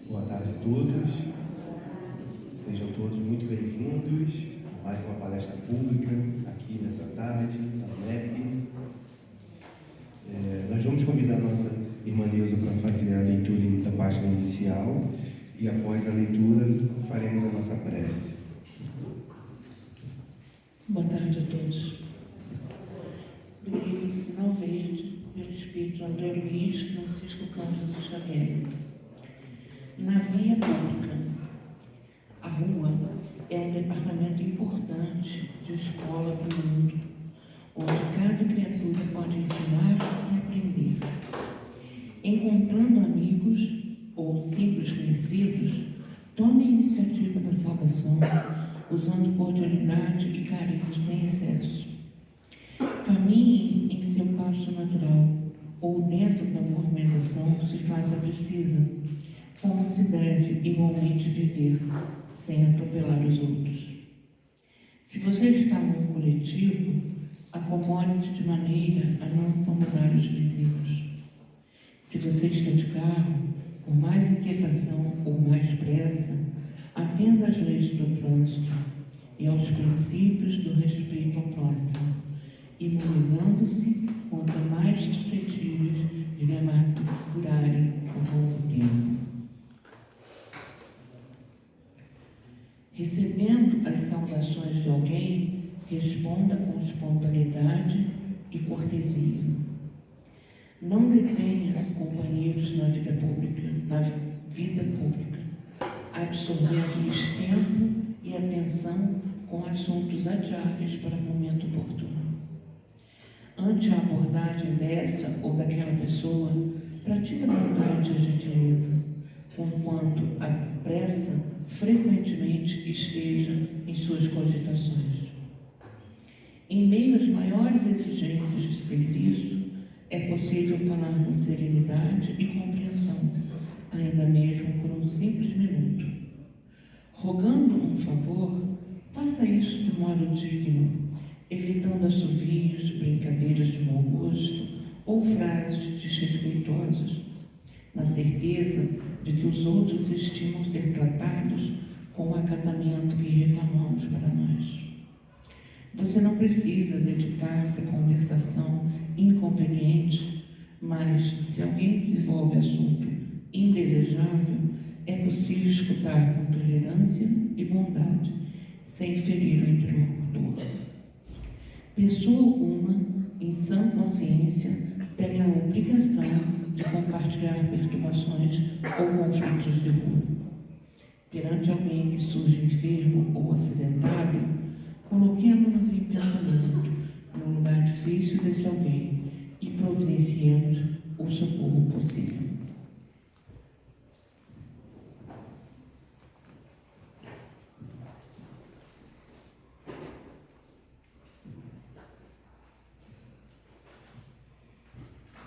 Boa tarde a todos. Sejam todos muito bem-vindos a mais uma palestra pública aqui nessa tarde, na MEP. Nós vamos convidar a nossa irmã Neuza para fazer a leitura da página inicial e após a leitura faremos a nossa prece. Boa tarde a todos. Do livro Sinal Verde, pelo Espírito André Luiz Francisco Cândido Xavier. Na via pública, a rua é um departamento importante de escola para o mundo, onde cada criatura pode ensinar e aprender. Encontrando amigos ou simples conhecidos, tome a iniciativa da saudação, usando cordialidade e carinho sem excesso. Caminhe em seu passo natural, ou dentro da movimentação se faça precisa, como se deve igualmente viver, sem atropelar os outros. Se você está num coletivo, acomode-se de maneira a não incomodar os vizinhos. Se você está de carro, com mais inquietação ou mais pressa, atenda às leis do trânsito e aos princípios do respeito ao próximo, imunizando-se contra mais suscetíveis de lhe amargurarem o longo tempo. Recebendo as saudações de alguém, responda com espontaneidade e cortesia. Não detenha companheiros na vida pública, absorvendo-lhes tempo e atenção com assuntos adiáveis para o momento oportuno. Ante a abordagem desta ou daquela pessoa, pratique a bondade e a gentileza, conquanto a pressa frequentemente esteja em suas cogitações. Em meio às maiores exigências de serviço, é possível falar com serenidade e compreensão, ainda mesmo por um simples minuto. Rogando um favor, faça isso de modo digno, evitando assovios, brincadeiras de mau gosto ou frases desrespeitosas, na certeza de que os outros estimam ser tratados com o acatamento que reclamamos para nós. Você não precisa dedicar-se a conversação inconveniente, mas se alguém desenvolve assunto indesejável, é possível escutar com tolerância e bondade, sem ferir o interlocutor. Pessoa alguma, em sã consciência, tem a obrigação de compartilhar perturbações ou conflitos de rua. Perante alguém que surge enfermo ou acidentado, coloquemo-nos em pensamento no lugar difícil desse alguém e providenciemos o socorro possível.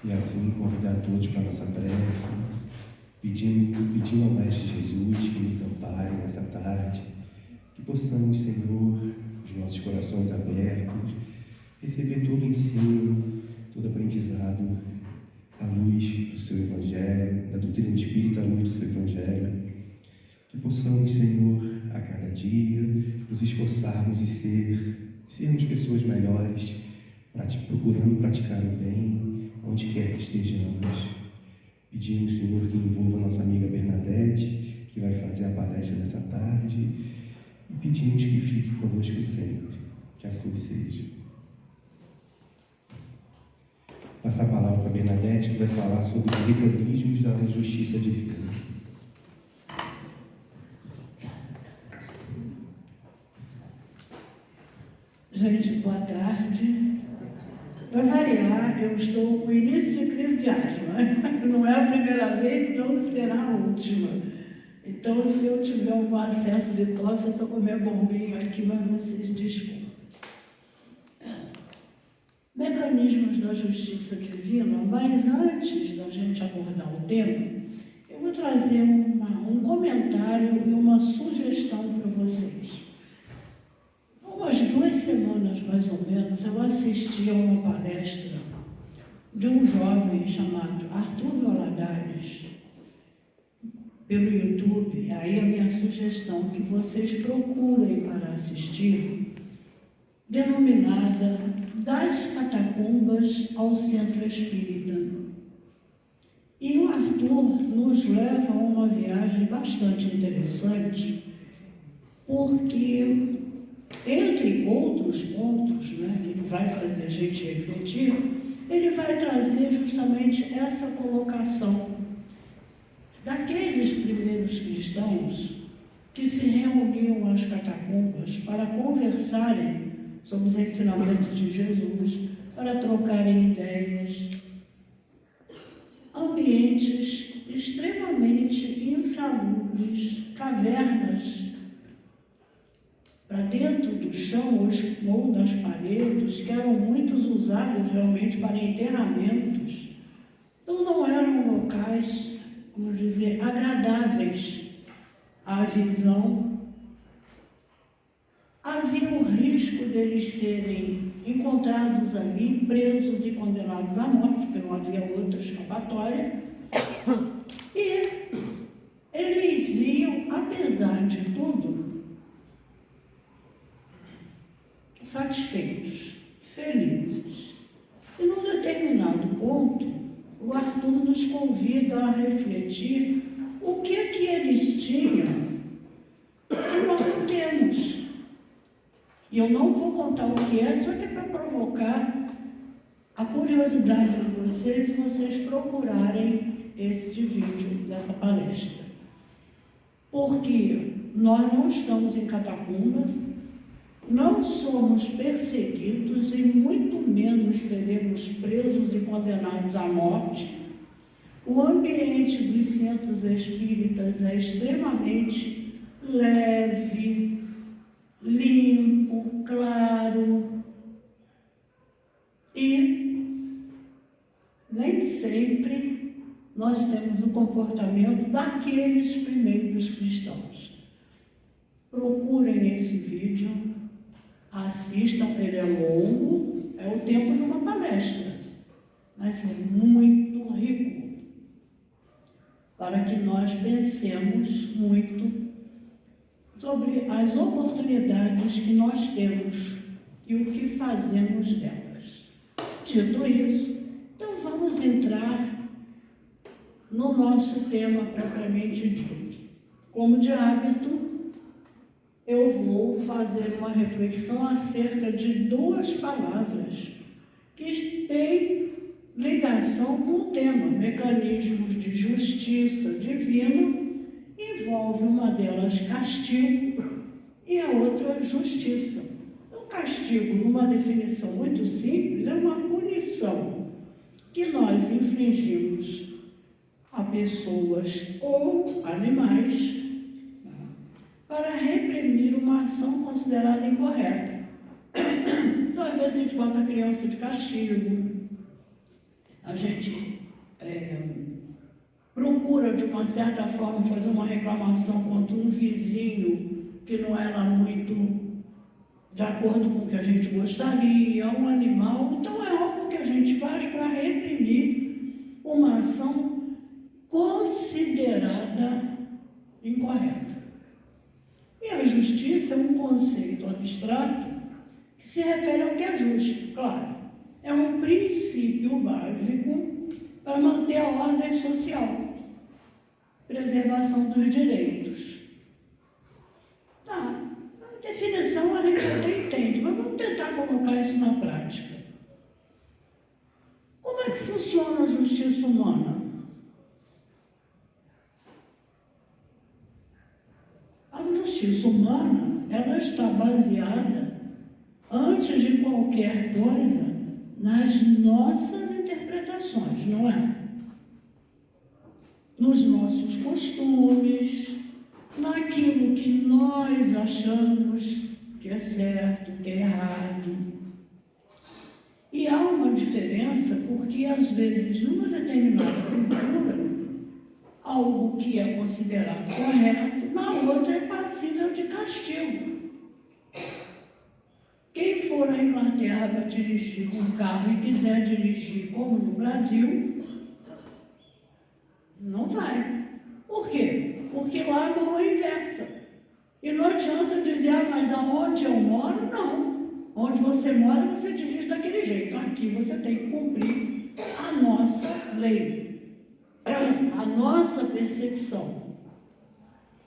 E assim convidar todos para a nossa prece, pedindo ao Mestre Jesus que nos ampare nessa tarde, que possamos, Senhor, os nossos corações abertos, receber todo o ensino, todo aprendizado à luz do seu Evangelho, da doutrina espírita à luz do seu Evangelho, que possamos, Senhor, a cada dia, nos esforçarmos e sermos pessoas melhores, procurando praticar o bem, onde quer que estejamos. Pedimos, Senhor, que envolva a nossa amiga Bernadette, que vai fazer a palestra dessa tarde, e pedimos que fique conosco sempre, que assim seja. Passa a palavra para a Bernadette, que vai falar sobre os mecanismos da justiça divina. Gente, boa tarde. Para variar, eu estou com início de crise de asma. Não é a primeira vez e não será a última. Então, se eu tiver algum acesso de tosse, eu estou com minha bombinha aqui, mas vocês desculpem. Mecanismos da justiça divina, mas antes da gente abordar o tema, eu vou trazer um comentário e uma sugestão para vocês. Umas 2 semanas, mais ou menos, eu assisti a uma palestra de um jovem chamado Arthur Valadares, pelo YouTube, aí a minha sugestão que vocês procurem para assistir, denominada Das Catacumbas ao Centro Espírita. E o Arthur nos leva a uma viagem bastante interessante, porque, entre outros pontos, né, que ele vai fazer a gente refletir, ele vai trazer justamente essa colocação daqueles primeiros cristãos que se reuniam às catacumbas para conversarem sobre os ensinamentos de Jesus, para trocarem ideias, ambientes extremamente insalubres, cavernas para dentro do chão ou das paredes, que eram muitos usados realmente para enterramentos. Então não eram locais, vamos dizer, agradáveis à visão. Havia o risco deles serem encontrados ali, presos e condenados à morte, porque não havia outra escapatória. E eles iam, apesar de tudo, satisfeitos, felizes. E num determinado ponto, o Arthur nos convida a refletir o que eles tinham que nós não temos. E eu não vou contar o que é, só que é para provocar a curiosidade de vocês e vocês procurarem este vídeo dessa palestra. Porque nós não estamos em catacumbas, não somos perseguidos e muito menos seremos presos e condenados à morte. O ambiente dos centros espíritas é extremamente leve, limpo, claro, e nem sempre nós temos o comportamento daqueles primeiros cristãos. Procurem esse vídeo, assistam, ele é longo, é o tempo de uma palestra, mas é muito rico, para que nós pensemos muito sobre as oportunidades que nós temos e o que fazemos delas. Dito isso, então vamos entrar no nosso tema propriamente dito. Como de hábito, eu vou fazer uma reflexão acerca de duas palavras que têm ligação com o tema, mecanismos de justiça divina. Envolve uma delas castigo e a outra justiça. O castigo, numa definição muito simples, é uma punição que nós infligimos a pessoas ou animais para reprimir uma ação considerada incorreta. Então, às vezes a gente bota a criança de castigo, a gente procura, de uma certa forma, fazer uma reclamação contra um vizinho que não era muito de acordo com o que a gente gostaria, um animal. Então, é algo que a gente faz para reprimir uma ação considerada incorreta. E a justiça é um conceito abstrato que se refere ao que é justo, claro. É um princípio básico para manter a ordem social, preservação dos direitos. Tá, a definição a gente até entende, mas vamos tentar colocar isso na prática. Como é que funciona a justiça humana? A justiça humana, ela está baseada, antes de qualquer coisa, nas nossas interpretações, não é? Nos nossos costumes, naquilo que nós achamos que é certo, que é errado. E há uma diferença porque, às vezes, numa determinada cultura, algo que é considerado correto, na outra é passível de castigo. Quem for à Inglaterra para dirigir um carro e quiser dirigir como no Brasil, não vai. Por quê? porque lá a mão é inversa. E não adianta dizer, mas aonde eu moro, não. Onde você mora, você dirige daquele jeito. Aqui você tem que cumprir a nossa lei, a nossa percepção.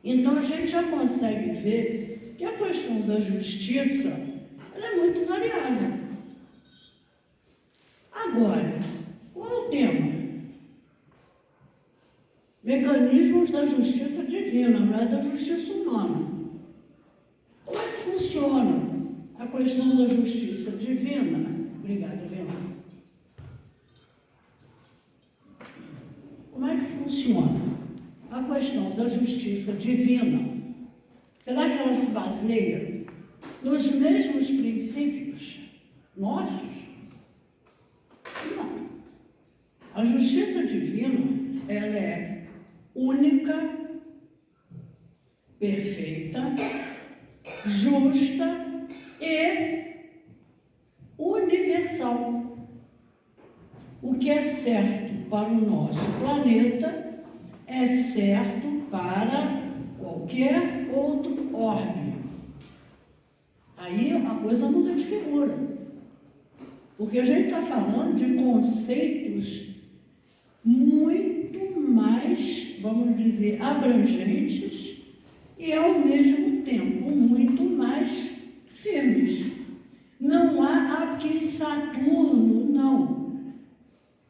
Então a gente já consegue ver que a questão da justiça ela é muito variável. Agora, qual é o tema? Mecanismos da justiça divina, não é da justiça humana. Como é que funciona a questão da justiça divina? Obrigada, Leandro. Como é que funciona a questão da justiça divina? Será que ela se baseia nos mesmos princípios nossos? Não. A justiça divina, ela é única, perfeita, justa e universal. O que é certo para o nosso planeta é certo para qualquer outro orbe. Aí a coisa muda de figura, porque a gente está falando de conceitos muito mais, vamos dizer, abrangentes e ao mesmo tempo muito mais firmes. Não há aqui em Saturno, não.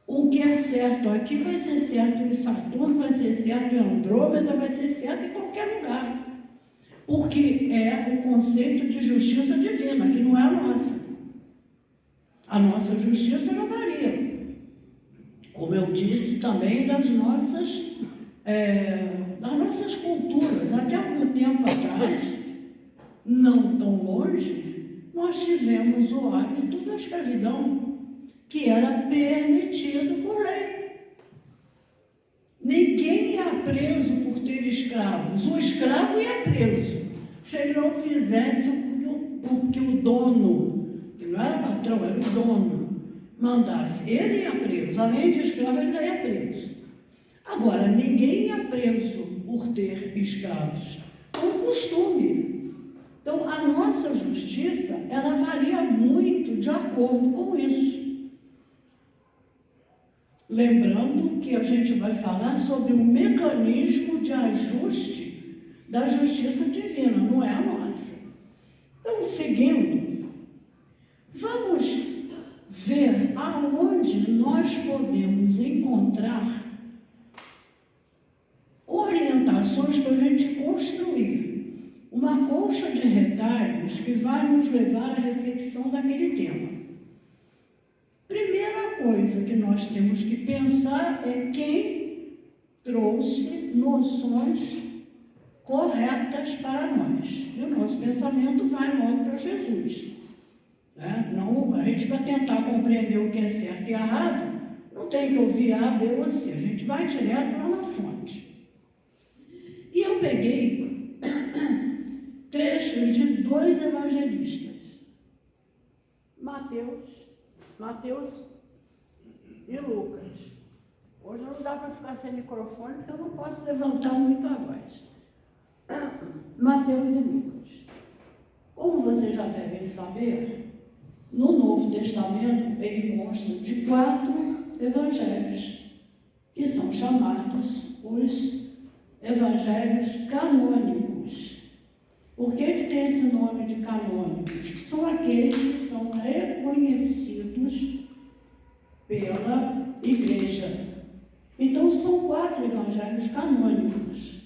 O que é certo aqui vai ser certo em Saturno, vai ser certo em Andrômeda, vai ser certo em qualquer lugar. Porque é o conceito de justiça divina, que não é a nossa. A nossa justiça não varia. Como eu disse também das nossas culturas. Até algum tempo atrás, não tão longe, nós tivemos o hábito da escravidão, que era permitido por lei. Ninguém ia preso por ter escravos. O escravo ia preso se ele não fizesse o que o dono, que não era patrão, era o dono, mandasse. Ele ia preso. Além de escravo, ele ainda ia preso. Agora, ninguém ia preso por ter escravos. É um costume. Então, a nossa justiça, ela varia muito de acordo com isso. Lembrando que a gente vai falar sobre o mecanismo de ajuste da justiça divina, não é a nossa. Então, seguindo, vamos ver aonde nós podemos encontrar orientações para a gente construir uma colcha de retalhos que vai nos levar à reflexão daquele tema. Primeira coisa que nós temos que pensar é quem trouxe noções corretas para nós. E o nosso pensamento vai logo para Jesus. Né? Não, a gente, para tentar compreender o que é certo e errado, não tem que ouvir A, B ou C. A gente vai direto lá na fonte. E eu peguei trechos de 2 evangelistas, Mateus e Lucas. Hoje não dá para ficar sem microfone, porque eu não posso levantar muito a voz. Mateus e Lucas. Como vocês já devem saber, no Novo Testamento ele consta de 4 evangelhos, que são chamados os evangelhos canônicos. Por que tem esse nome de canônicos? São aqueles que são reconhecidos pela Igreja. Então, são 4 evangelhos canônicos: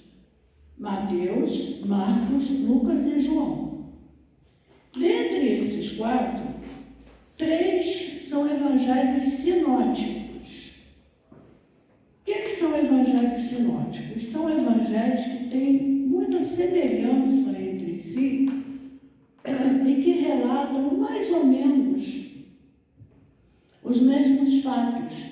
Mateus, Marcos, Lucas e João. Dentre esses 4, 3 são evangelhos sinóticos. O que são evangelhos sinóticos? São evangelhos que têm muita semelhança entre si e que relatam mais ou menos os mesmos fatos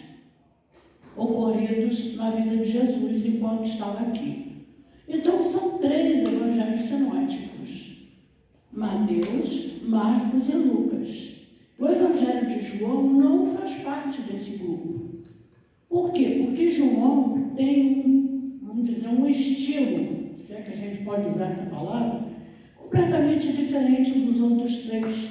ocorridos na vida de Jesus enquanto estava aqui. Então, são 3 evangelhos sinóticos: Mateus, Marcos e Lucas. O evangelho de João não faz parte desse grupo. Por quê? Porque João tem, vamos dizer, um estilo pode usar essa palavra, completamente diferente dos outros três.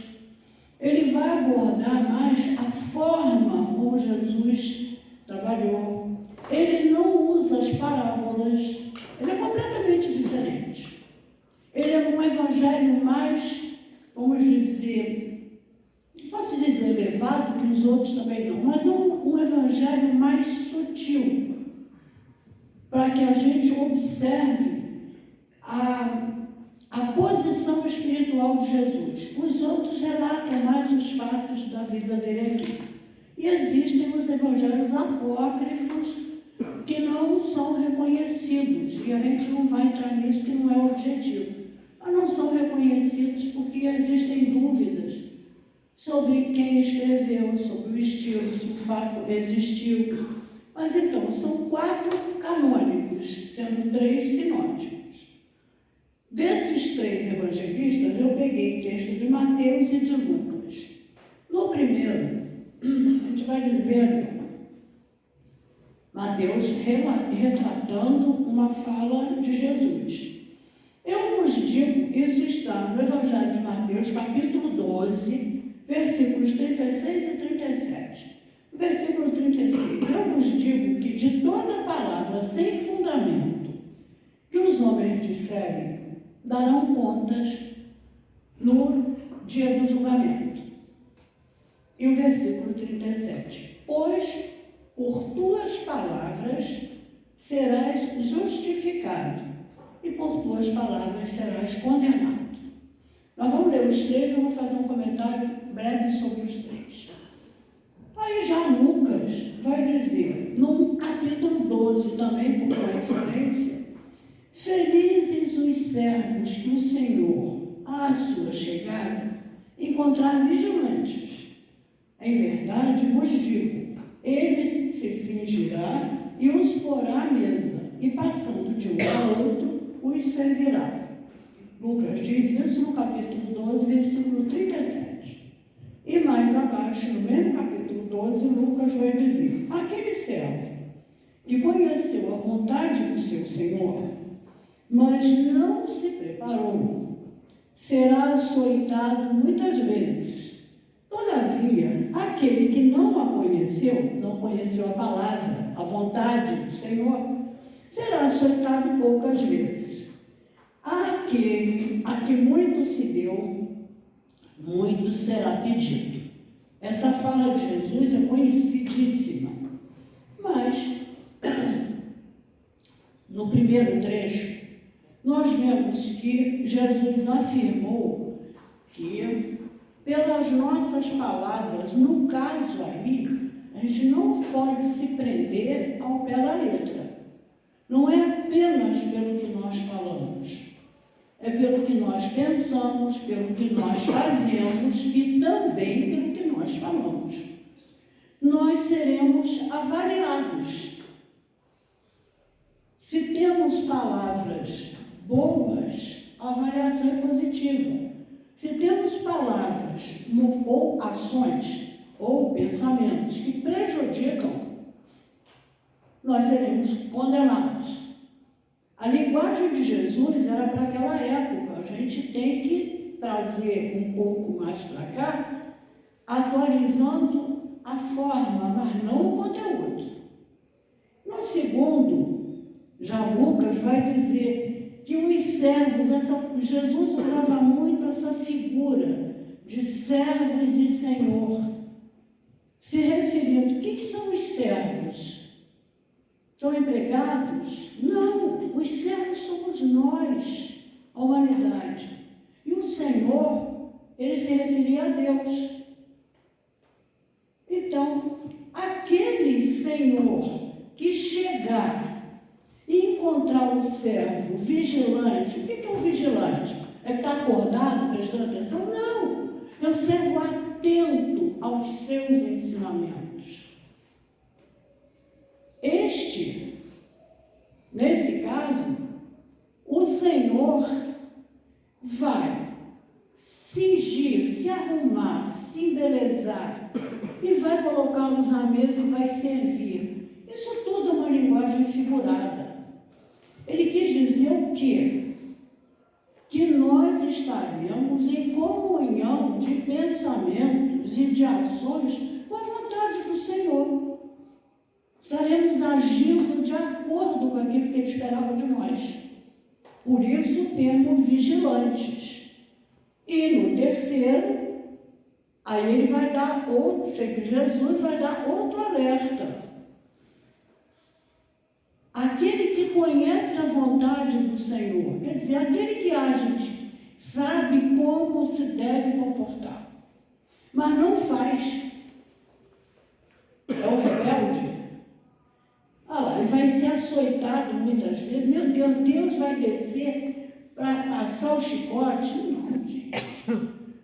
Ele vai abordar mais a forma como Jesus trabalhou. Ele não usa as parábolas, ele é completamente diferente. Ele é um evangelho mais, vamos dizer, não posso dizer elevado, que os outros também não, mas um evangelho mais sutil, para que a gente observe a posição espiritual de Jesus. Os outros relatam mais os fatos da vida dele aqui. E existem os evangelhos apócrifos que não são reconhecidos, e a gente não vai entrar nisso, que não é o objetivo. Mas não são reconhecidos porque existem dúvidas sobre quem escreveu, sobre o estilo, se o fato existiu. Mas então, são 4 canônicos, sendo 3 sinóticos. Desses 3 evangelistas, eu peguei texto de Mateus e de Lucas. No primeiro, a gente vai ver Mateus retratando uma fala de Jesus. Eu vos digo, isso está no Evangelho de Mateus, capítulo 12, versículos 36 e 37. Versículo 36. Eu vos digo que de toda palavra sem fundamento que os homens disserem, darão contas no dia do julgamento. E o versículo 37. Pois por tuas palavras serás justificado, e por tuas palavras serás condenado. Nós vamos ler os 3, eu vou fazer um comentário breve sobre os 3. Aí já Lucas vai dizer, no capítulo 12, também por coincidência, felizes os servos que o Senhor, à sua chegada, encontrar vigilantes. Em verdade, vos digo, ele se cingirá e os porá à mesa, e passando de um a outro, os servirá. Lucas diz isso no capítulo 12, versículo 37. E mais abaixo, no mesmo capítulo 12, Lucas vai dizer, aquele servo que conheceu a vontade do seu Senhor, mas não se preparou, será açoitado muitas vezes. Todavia, aquele que não a conheceu, não conheceu a palavra, a vontade do Senhor, será açoitado poucas vezes. Aquele a que muito se deu, muito será pedido. Essa fala de Jesus é conhecidíssima. Mas, no primeiro trecho, nós vemos que Jesus afirmou que, pelas nossas palavras, no caso aí, a gente não pode se prender ao pé da letra. Não é apenas pelo que nós falamos, é pelo que nós pensamos, pelo que nós fazemos e também pelo que nós falamos. Nós seremos avaliados. Se temos palavras boas, a avaliação é positiva. Se temos palavras ou ações ou pensamentos que prejudicam, nós seremos condenados. A linguagem de Jesus era para aquela época. A gente tem que trazer um pouco mais para cá, atualizando a forma, mas não o conteúdo. No segundo, já Lucas vai dizer que os servos, Jesus usava muito essa figura de servos e senhor, se referindo, quem são os servos? São empregados? Não, os servos somos nós, a humanidade. E o Senhor, ele se referia a Deus. Então, aquele Senhor que chegar e encontrar o servo vigilante, o que é um vigilante? É estar acordado, prestando atenção? Não, é um servo atento aos seus ensinamentos. Nesse caso, o Senhor vai cingir, se arrumar, se embelezar e vai colocá-los à mesa e vai servir. Isso tudo é uma linguagem figurada. Ele quis dizer o quê? nós estaremos em comunhão de pensamentos e de ações com a vontade do Senhor. Estaremos agindo de acordo com aquilo que Ele esperava de nós. Por isso o termo vigilantes. E no terceiro, aí ele vai dar outro, Jesus vai dar outro alerta. Aquele que conhece a vontade do Senhor, quer dizer, aquele que age, sabe como se deve comportar, mas não faz. É o rebelde. Ele vai ser açoitado muitas vezes. Meu Deus, Deus vai descer para passar o chicote? Não, gente.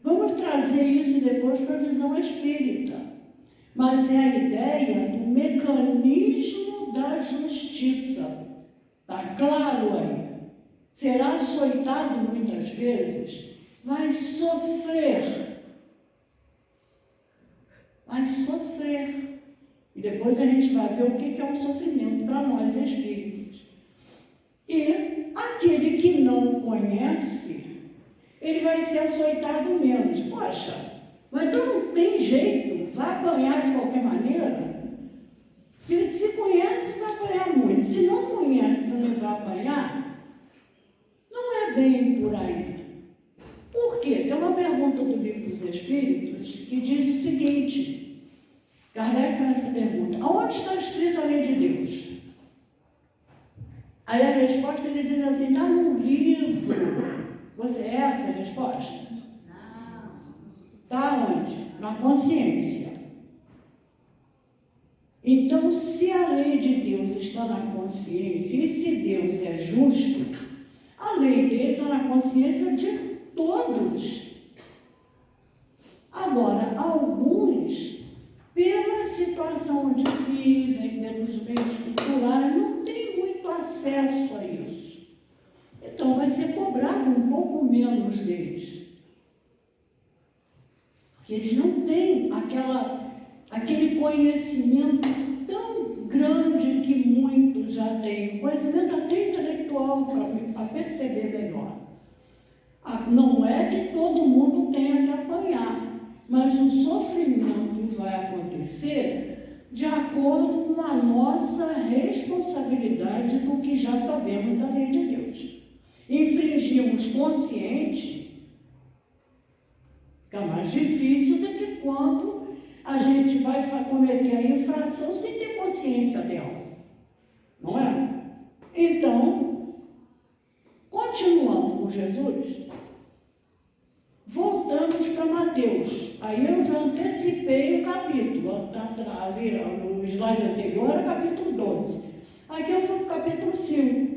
Vamos trazer isso depois para a visão espírita. Mas é a ideia do mecanismo da justiça. Está claro aí? Será açoitado muitas vezes, vai sofrer. Vai sofrer. E depois a gente vai ver o que é um sofrimento para nós espíritos. E aquele que não conhece, ele vai ser açoitado menos. Poxa, mas então não tem jeito, vai apanhar de qualquer maneira. Se conhece, vai apanhar muito. Se não conhece, também vai apanhar. Não é bem por aí. Por quê? Tem uma pergunta do Livro dos Espíritos que diz o seguinte. Kardec faz essa pergunta: aonde está escrita a lei de Deus? Aí a resposta ele diz assim: está no livro. Você é essa a resposta? Não. Está onde? Na consciência. Então, se a lei de Deus está na consciência, e se Deus é justo, a lei dele está na consciência de todos. Agora, alguns, pela situação onde vivem, pelos meios culturais, não tem muito acesso a isso. Então vai ser cobrado um pouco menos deles. Porque eles não têm aquele conhecimento tão grande que muitos já têm, conhecimento até intelectual para perceber melhor. Não é que todo mundo tenha que apanhar, mas o sofrimento vai acontecer de acordo com a nossa responsabilidade do que já sabemos da lei de Deus. Infringimos consciente, fica mais difícil do que quando a gente vai cometer a infração sem ter consciência dela. Não é? Então, continuando com Jesus, voltamos para Mateus. Aí eu já antecipei o capítulo. Ali no slide anterior era o capítulo 12. Aqui eu fui para o capítulo 5.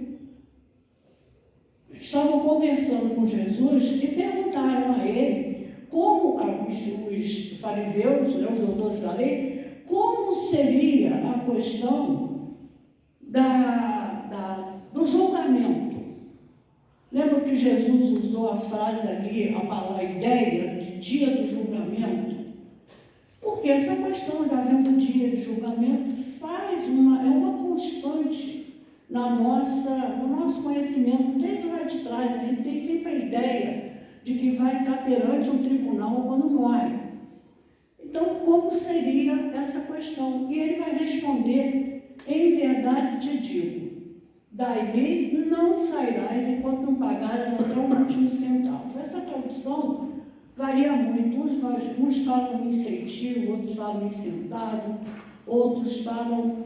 Estavam conversando com Jesus e perguntaram a ele como os fariseus, os doutores da lei, como seria a questão do julgamento. Lembra que Jesus usou a frase ali, a ideia de dia do julgamento? Porque essa questão de haver um dia de julgamento é uma constante no nosso conhecimento, desde lá de trás. A gente tem sempre a ideia de que vai estar perante um tribunal quando morre. Então, como seria essa questão? E ele vai responder: em verdade te digo, daí não sairás enquanto não pagares até o último centavo. Essa tradução varia muito. Uns falam em centavo, outros falam em centavo, outros falam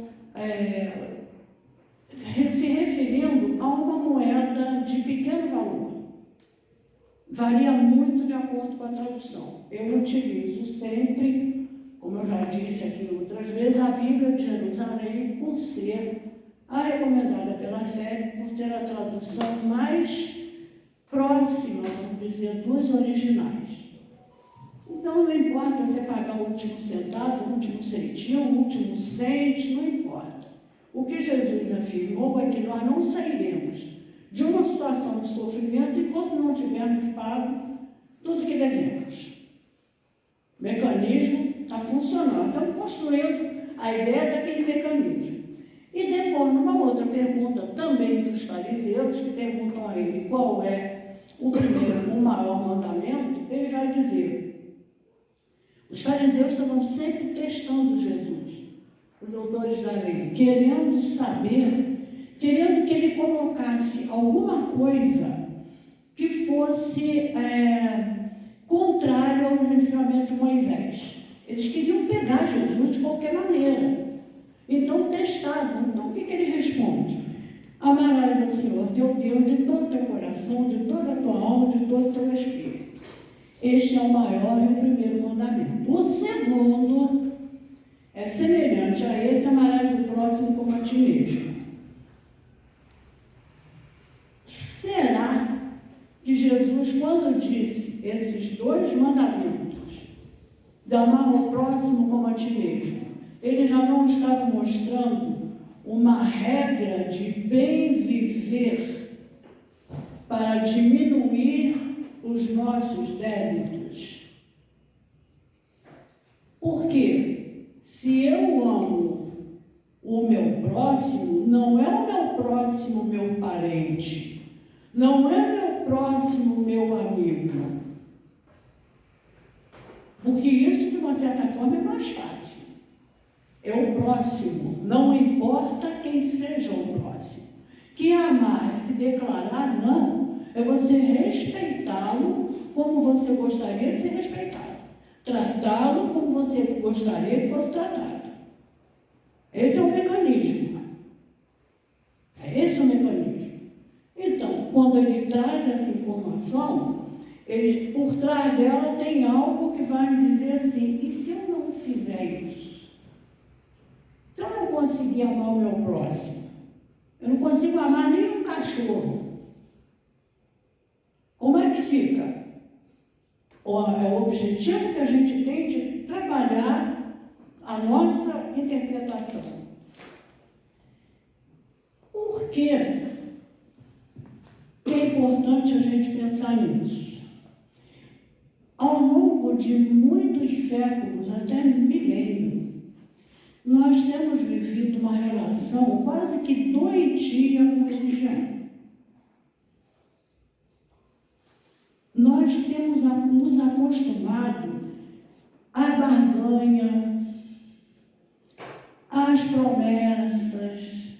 se referindo a uma moeda de pequeno valor. Varia muito de acordo com a tradução. Eu utilizo sempre, como eu já disse aqui outras vezes, a Bíblia de Jerusalém, por ser a recomendada pela FEB, por ter a tradução mais próxima, vamos dizer, dos originais. Então, não importa você pagar o último centavo, o último centimo, o último cento, não importa. O que Jesus afirmou é que nós não sairemos de uma situação de sofrimento enquanto não tivermos pago tudo que devemos. O mecanismo está funcionando. Estamos construindo a ideia daquele mecanismo. E depois, numa outra pergunta também dos fariseus, que perguntam a ele qual é o primeiro o maior mandamento, ele vai dizer, os fariseus estavam sempre testando Jesus, os doutores da lei, querendo saber, querendo que ele colocasse alguma coisa que fosse contrário aos ensinamentos de Moisés. Eles queriam pegar Jesus de qualquer maneira. Então testavam. Então o que ele responde? Amarás ao Senhor teu Deus de todo o teu coração, de toda a tua alma, de todo o teu espírito. Este é o maior e o primeiro mandamento. O segundo é semelhante a esse: amarás o próximo como a ti mesmo. Será que Jesus, quando disse esses dois mandamentos, de amar o próximo como a ti mesmo, ele já não estava mostrando uma regra de bem viver para diminuir os nossos débitos? Porque se eu amo o meu próximo, não é o meu próximo meu parente, não é meu próximo meu amigo, porque isso, de uma certa forma, é mais fácil. É o próximo, não importa quem seja o próximo. Que amar é se declarar, não, é você respeitá-lo como você gostaria de ser respeitado, tratá-lo como você gostaria que fosse tratado. Esse é o mecanismo. Esse é o mecanismo. Então, quando ele traz essa informação, ele, por trás dela tem algo que vai me dizer assim: e se eu não fizer isso? Se eu não conseguir amar o meu próximo, eu não consigo amar nem um cachorro, como é que fica? É o objetivo que a gente tem de trabalhar a nossa interpretação. Por que é importante a gente pensar nisso? Ao longo de muitos séculos, até milênios, nós temos vivido uma relação quase que doentia com religião. Nós temos nos acostumado à barganha, às promessas,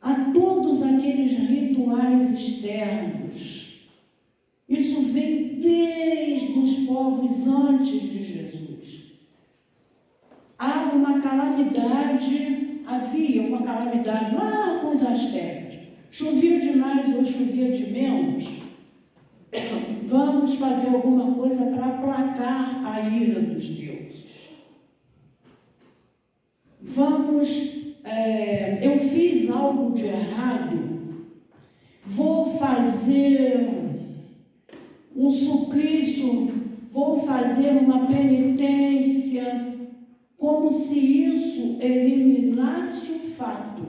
a todos aqueles rituais externos. Isso vem desde os povos antes de Jesus. Havia uma calamidade lá com os astecas. Chovia demais ou chovia de menos. Vamos fazer alguma coisa para aplacar a ira dos deuses. Eu fiz algo de errado, vou fazer um suplício, vou fazer uma penitência, como se isso eliminasse o fato.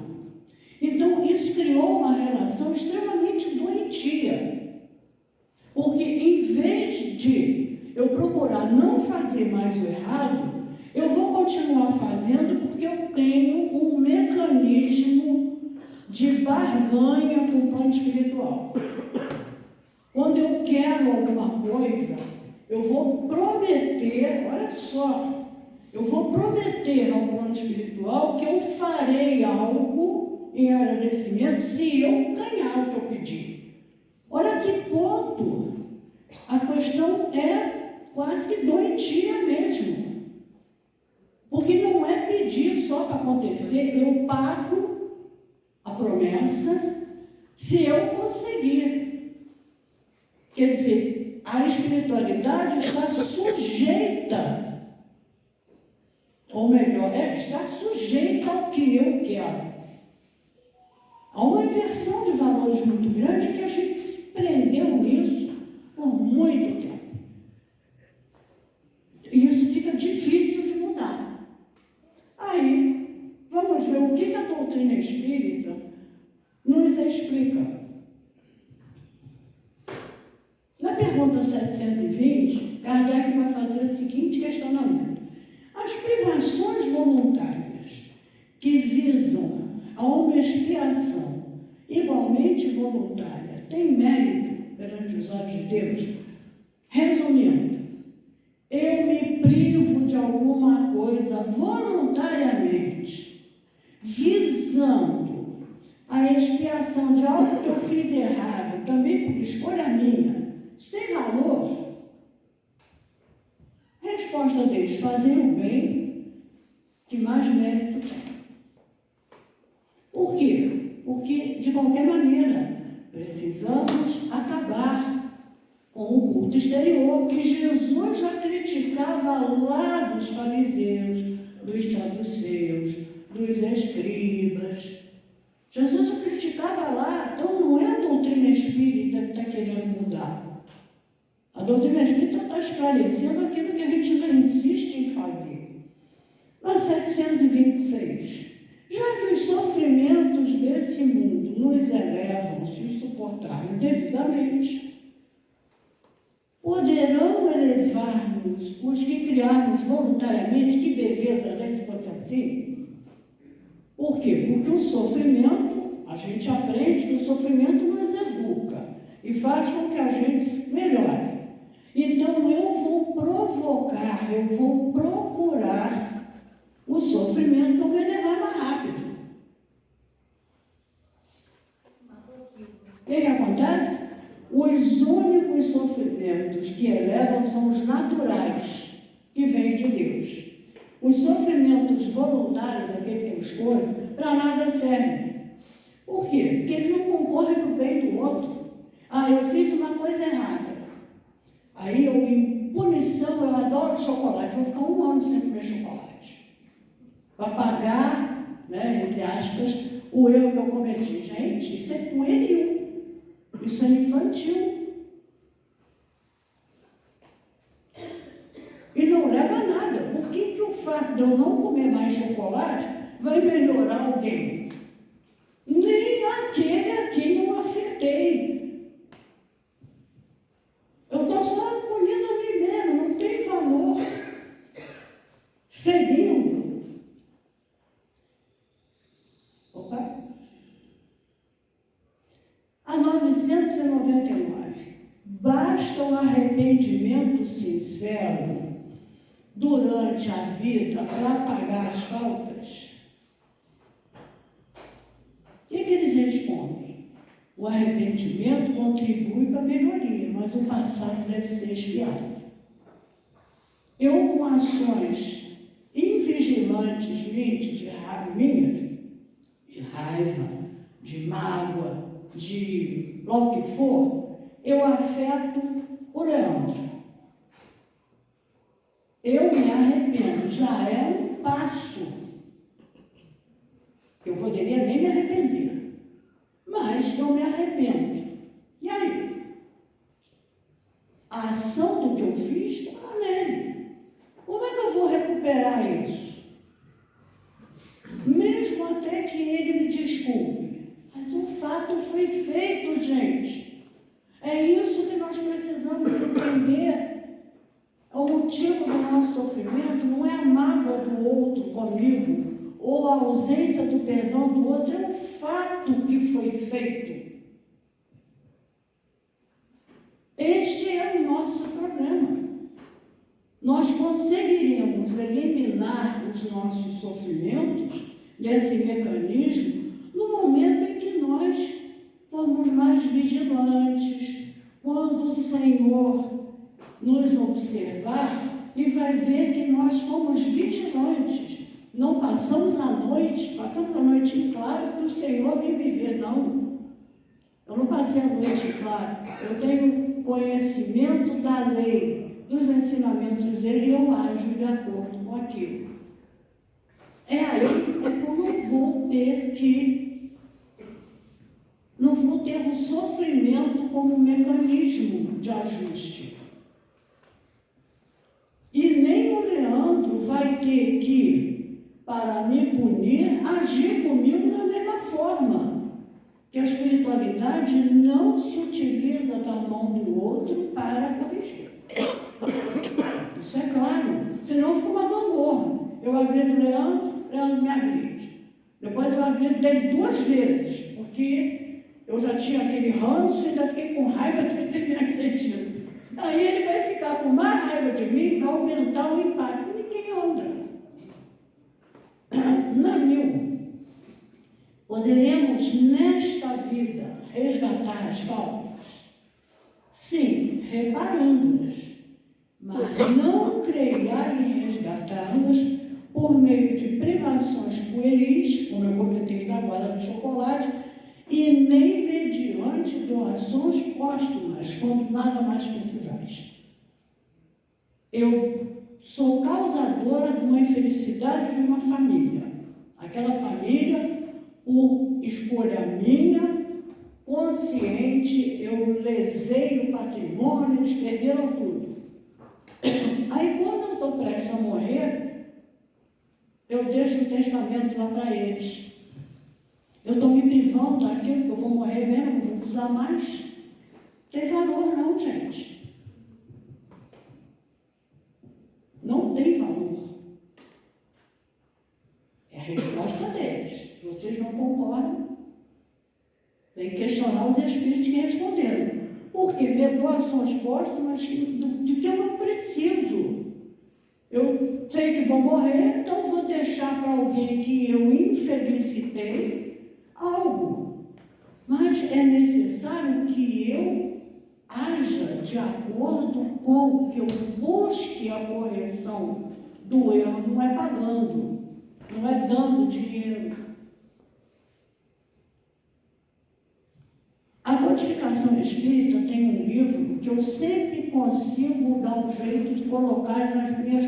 Então, isso criou uma relação extremamente doentia, porque em vez de eu procurar não fazer mais o errado, eu vou continuar fazendo porque eu tenho um mecanismo de barganha com o plano espiritual. Quando eu quero alguma coisa, eu vou prometer, olha só, eu vou prometer ao plano espiritual que eu farei algo em agradecimento se eu ganhar o que eu pedi. Olha que ponto. A questão é quase que doentia mesmo. Porque não é pedir só para acontecer, eu pago a promessa se eu conseguir. Quer dizer, a espiritualidade está sujeita, ou melhor, está sujeita ao que eu quero. Há uma inversão de valores muito grande que a gente se prendeu nisso por muito tempo. E isso fica difícil de mudar. Aí, vamos ver o que a doutrina espírita nos explica. Na pergunta 720, Kardec vai fazer o seguinte questionamento: as privações voluntárias que visam a uma expiação igualmente voluntária têm mérito? perante os olhos de Deus. Resumindo, eu me privo de alguma coisa voluntariamente, visando a expiação de algo que eu fiz errado, também por escolha minha. Isso tem valor? Resposta deles: fazer o bem, que mais mérito tem. Por quê? Porque, de qualquer maneira, precisamos acabar com o culto exterior, que Jesus já criticava lá dos fariseus, dos saduceus, dos escribas. Jesus já criticava lá. Então, não é a doutrina espírita que está querendo mudar. A doutrina espírita está esclarecendo aquilo que a gente já insiste em fazer. Na 726, já que os sofrimentos desse mundo nos elevam, se suportarem devidamente, poderão elevar-nos os que criarmos voluntariamente. Que beleza, né, se fosse assim? Por quê? Porque o sofrimento, a gente aprende que o sofrimento nos educa e faz com que a gente melhore. Então, eu vou provocar, eu vou procurar o sofrimento para me levar mais rápido. O que acontece? Os únicos sofrimentos que elevam são os naturais, que vêm de Deus. Os sofrimentos voluntários, aquele que eu escolho, para nada servem. Por quê? Porque eles não concorrem para o bem do outro. Eu fiz uma coisa errada. Aí, em punição, eu adoro chocolate. Vou ficar 1 ano sem comer chocolate. Para pagar, né, entre aspas, o erro que eu cometi. Gente, isso é pueril. Isso é infantil. E não leva a nada. Por que o fato de eu não comer mais chocolate vai melhorar alguém? Nem aquele a quem eu afetei. Eu estou só punindo a mim mesmo, não tem valor. Seguindo. Opa. A 999. Basta um arrependimento sincero durante a vida para pagar as faltas? O que eles respondem? O arrependimento contribui para a melhoria, mas o passado deve ser expiado. Eu, com ações invigilantes minhas, de raiva, de mágoa, de logo que for, eu afeto o Leandro. Eu me arrependo, já é um passo. Eu poderia nem me arrepender, mas eu me arrependo. E aí? A ação do que eu fiz está nele. Como é que eu vou recuperar isso? Mesmo até que ele me desculpe. Mas o fato foi feito, gente. É isso que nós precisamos entender. O motivo do nosso sofrimento não é a mágoa do outro comigo, ou a ausência do perdão do outro, é o fato que foi feito. Este é o nosso problema. Nós conseguiríamos eliminar os nossos sofrimentos desse mecanismo no momento em que nós formos mais vigilantes, quando o Senhor nos observar e vai ver que nós fomos vigilantes. Não passamos a noite em claro que o Senhor vem me ver, não. Eu não passei a noite em claro. Eu tenho conhecimento da lei, dos ensinamentos dele, e eu ajo de acordo com aquilo. É aí que eu não vou ter o sofrimento como mecanismo de ajuste. E nem o Leandro vai ter que, para me punir, agir comigo da mesma forma. Que a espiritualidade não se utiliza da mão do outro para corrigir. Isso é claro. Senão fica uma gangorra. Eu agredo o Leandro me agride. Depois eu agredo dele 2 vezes, porque eu já tinha aquele ranço e ainda fiquei com raiva de ter Aí ele vai ficar com mais raiva de mim, vai aumentar o impacto. Ninguém anda. Na mil, poderemos nesta vida resgatar as faltas? Sim, reparando-nas, mas não creiar em resgatá-las por meio de privações pueris, como eu comentei da guarda do chocolate, e nem mediante doações póstumas, quando nada mais precisais. Eu sou causadora de uma infelicidade de uma família. Aquela família, por escolha minha, consciente, eu lesei o patrimônio, eles perderam tudo. Aí, quando eu estou prestes a morrer, eu deixo um testamento lá para eles. Eu estou me privando daquilo que eu vou morrer mesmo, não vou usar mais. Não tem valor não, gente. Não tem valor. É a resposta deles. Se vocês não concordam, tem que questionar os espíritos que responderam. Porque ver doações póstumas de que eu não preciso. Eu sei que vou morrer, então vou deixar para alguém que eu infelicitei algo. Mas é necessário que eu haja de acordo com que eu busque a correção do erro, não é pagando, não é dando dinheiro. A codificação espírita tem um livro que eu sempre consigo dar um jeito de colocar nas minhas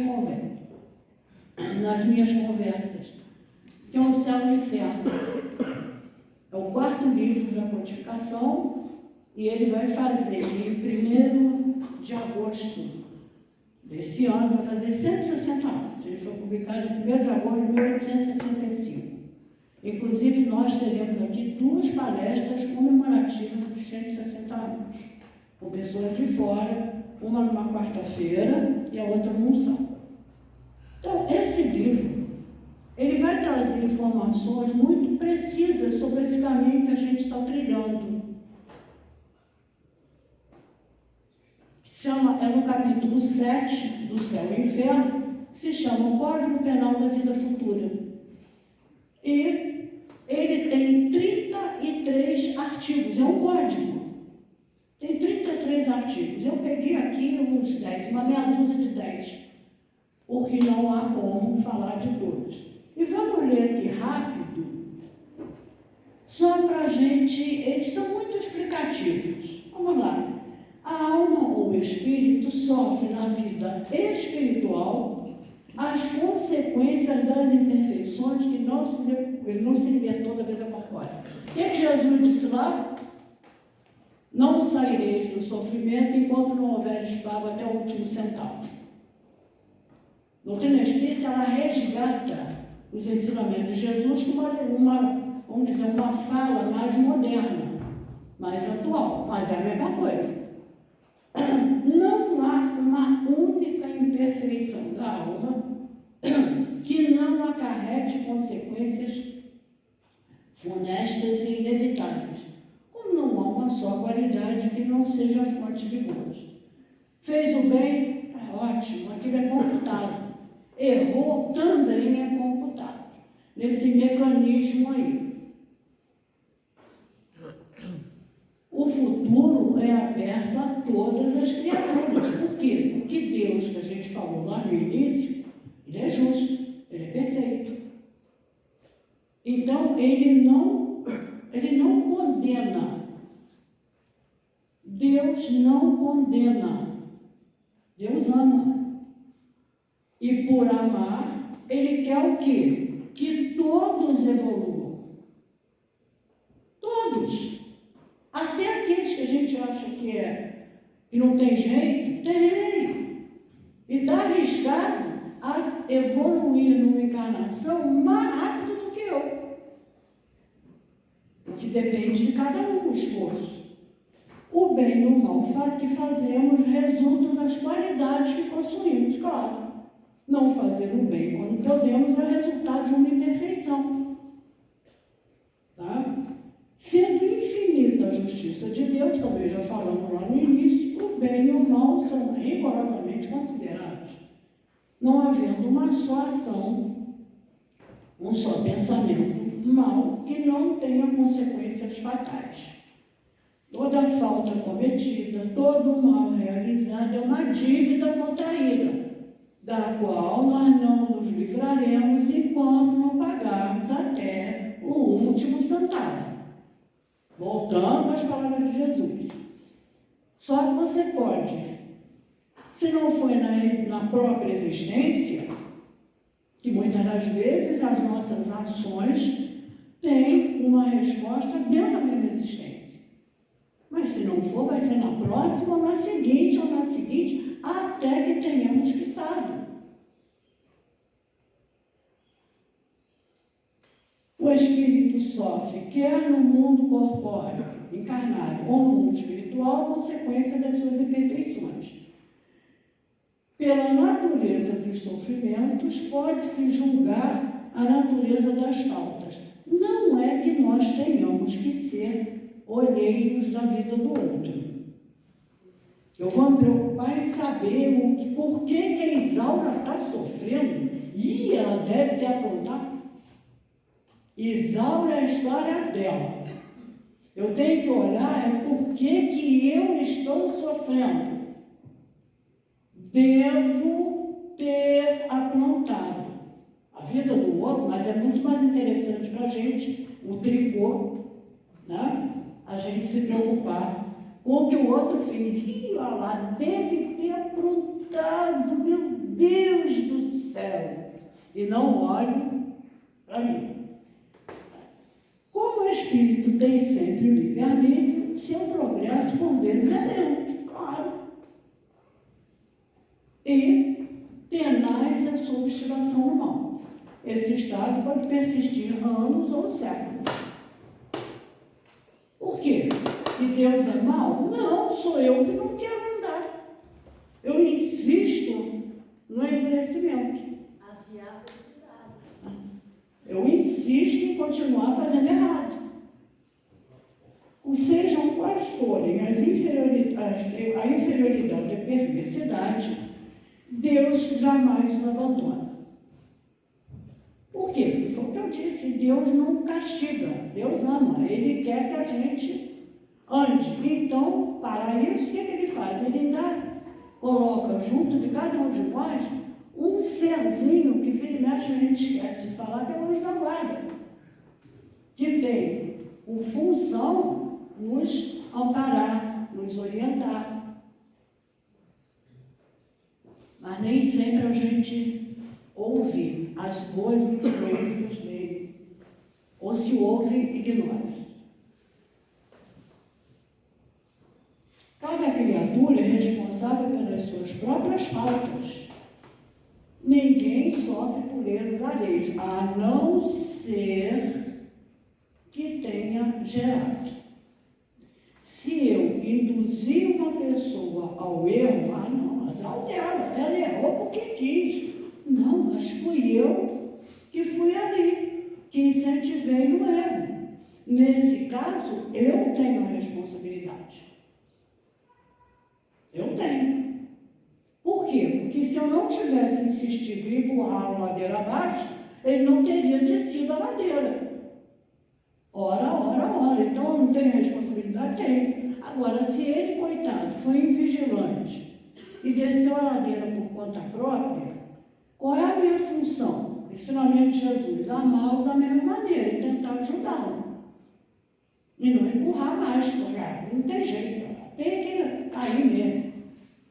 conversas, que é o Céu e o Inferno. É o 4º livro da codificação e ele vai fazer, em 1º de agosto desse ano, vai fazer 160 anos. Ele foi publicado em 1º de agosto de 1865. Inclusive, nós teremos aqui 2 palestras comemorativas dos 160 anos, com pessoas de fora, uma numa quarta-feira e a outra num sábado. Então, esse livro, ele vai trazer informações muito precisas sobre esse caminho que a gente está trilhando. É no capítulo 7 do Céu e Inferno, que se chama o Código Penal da Vida Futura. E ele tem 33 artigos, é um código. Tem 33 artigos. Eu peguei aqui uns 10, uma meia dúzia de 10, porque não há como falar de todos. E vamos ler aqui rápido, só para a gente, eles são muito explicativos. Vamos lá. A alma ou o espírito sofre na vida espiritual as consequências das imperfeições que ele não se libertou da vida corpórea. O que Jesus disse lá? Não saireis do sofrimento enquanto não houveres pago até o último centavo. A doutrina espírita, ela resgata os ensinamentos de Jesus com vamos dizer, uma fala mais moderna, mais atual, mas é a mesma coisa. Não há uma única imperfeição da alma que não acarrete consequências funestas e inevitáveis, como não há uma só qualidade que não seja fonte de gozo. Fez o bem, é ótimo, aquilo é computado. Errou, também é computado. Nesse mecanismo aí. O futuro é aberto a todas as criaturas. Por quê? Porque Deus, que a gente falou lá no início, ele é justo, ele é perfeito. Então, ele não condena. Deus não condena. Deus ama. E por amar, ele quer o quê? Que todos evoluam. Todos. Até aqueles que a gente acha que não tem jeito, tem. E está arriscado a evoluir numa encarnação mais rápido do que eu. Porque depende de cada um o esforço. O bem e o mal que fazemos resultam das qualidades que possuímos, claro. Não fazer o bem quando podemos é resultado de uma imperfeição. Tá? Sendo infinita a justiça de Deus, também já falamos lá no início, o bem e o mal são rigorosamente considerados, não havendo uma só ação, um só pensamento mal que não tenha consequências fatais. Toda falta cometida, todo mal realizado é uma dívida contraída, da qual nós não nos livraremos enquanto não pagarmos até o último centavo. Voltando às palavras de Jesus. Só que você pode, se não foi na própria existência, que muitas das vezes as nossas ações têm uma resposta dentro da mesma existência. Mas se não for, vai ser na próxima, ou na seguinte, até que tenhamos quitado. O espírito sofre, quer no mundo corpóreo, encarnado, ou no mundo espiritual, consequência das suas imperfeições. Pela natureza dos sofrimentos, pode-se julgar a natureza das faltas. Não é que nós tenhamos que ser olheiros da vida do outro. Eu vou me preocupar em saber por que a Isaura está sofrendo. E ela deve ter aprontado. Isaura é a história dela. Eu tenho que olhar por que eu estou sofrendo. Devo ter aprontado a vida do outro, mas é muito mais interessante para a gente, o tricô, né? A gente se preocupar com o que o outro fez. E olha lá, deve ter aprontado, meu Deus do céu. E não olho para mim. Como o espírito tem sempre o livre-arbítrio, seu progresso por vezes é lento, claro. E tenaz a sua obstinação no mal. Esse estado pode persistir anos ou séculos. Por quê? Que Deus é mau? Não, sou eu que não quero andar. Eu insisto no endurecimento. Adiar a felicidade. Eu insisto em continuar fazendo errado. Sejam quais forem a inferioridade e a perversidade, Deus jamais os abandona. Por quê? Porque foi o que eu disse, Deus não castiga, Deus ama, Ele quer que a gente ande. Então, para isso, o que Ele faz? Ele coloca junto de cada um de nós um serzinho que vira e mexe, a gente esquece de falar, que é o anjo da guarda, que tem por função nos amparar, nos orientar. Mas nem sempre a gente ouve as boas influências dele. Ou se ouve, ignora. Cada criatura é responsável pelas suas próprias faltas. Ninguém sofre por erros alheios, a não ser que tenha gerado. Se eu induzir uma pessoa ao erro, não, mas ao dela, ela errou porque quis. Não, mas fui eu que fui ali, que incentivei no erro. Nesse caso, eu tenho a responsabilidade. Eu tenho. Por quê? Porque se eu não tivesse insistido em empurrar a ladeira abaixo, ele não teria descido a ladeira. Ora. Então eu não tenho responsabilidade? Tenho. Agora, se ele, coitado, foi invigilante e desceu a ladeira por conta própria, qual é a minha função? Ensinamento de Jesus, amá-lo da mesma maneira e tentar ajudá-lo. E não empurrar mais, porque não tem jeito, tem que cair mesmo.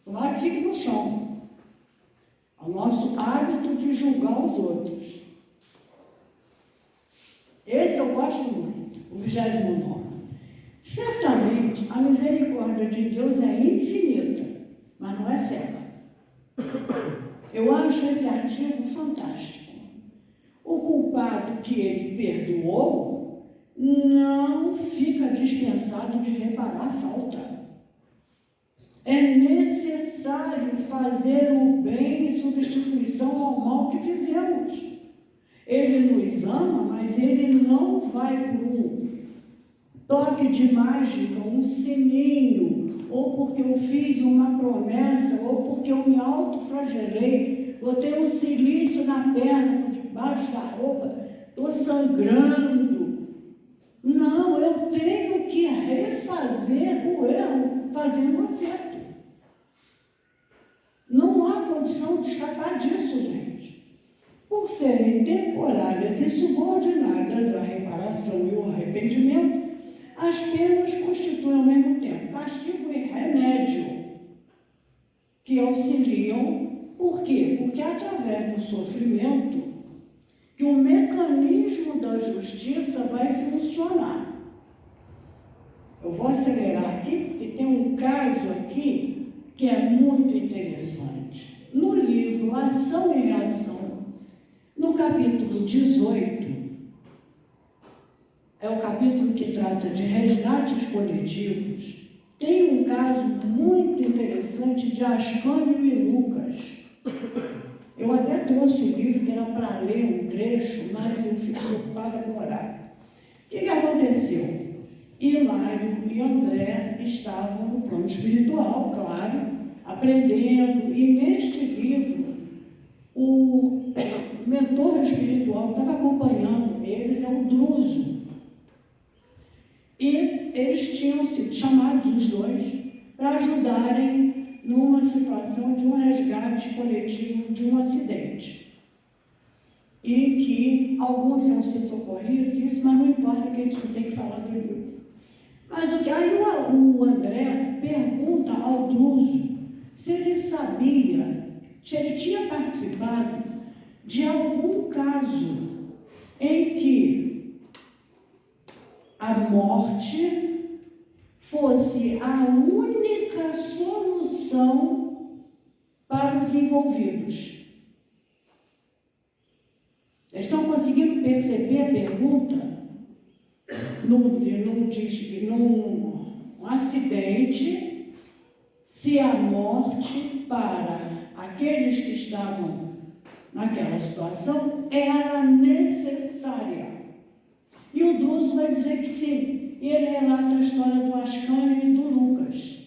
Tomara que fique no chão. É o nosso hábito de julgar os outros. Esse eu gosto muito, o 29º. Certamente, a misericórdia de Deus é infinita, mas não é cega. Eu acho esse artigo fantástico. O culpado que ele perdoou não fica dispensado de reparar a falta. É necessário fazer o bem em substituição ao mal que fizemos. Ele nos ama, mas ele não vai por um toque de mágica, um sininho, ou porque eu fiz uma promessa, ou porque eu me autoflagelei, botei um silício na perna, por debaixo da roupa, estou sangrando. Não, eu tenho que refazer o erro, fazendo o certo. Não há condição de escapar disso, gente. Por serem temporárias e subordinadas à reparação e ao arrependimento, as penas constituem ao mesmo tempo castigo e remédio, que auxiliam. Por quê? Porque é através do sofrimento que o mecanismo da justiça vai funcionar. Eu vou acelerar aqui, porque tem um caso aqui que é muito interessante. No livro Ação e Reação, no capítulo 18, é o capítulo que trata de resgates coletivos, tem um caso muito interessante de Ascânio e Lucas. Eu até trouxe o livro, que era para ler um trecho, mas eu fiquei preocupada com o horário. O que aconteceu? Hilário e André estavam no plano espiritual, claro, aprendendo, e neste livro, o mentor espiritual estava acompanhando eles, é o Druso. E eles tinham sido chamados, os dois, para ajudarem numa situação de um resgate coletivo de um acidente, em que alguns iam ser socorridos, isso, mas não importa, que a gente não tem que falar do livro. Mas aí o André pergunta ao Druso se ele sabia, se ele tinha participado de algum caso em que a morte fosse a única solução para os envolvidos. Estão conseguindo perceber a pergunta? Num acidente, se a morte para aqueles que estavam naquela situação era necessária. E o Druso vai dizer que sim. E ele relata a história do Ascânio e do Lucas.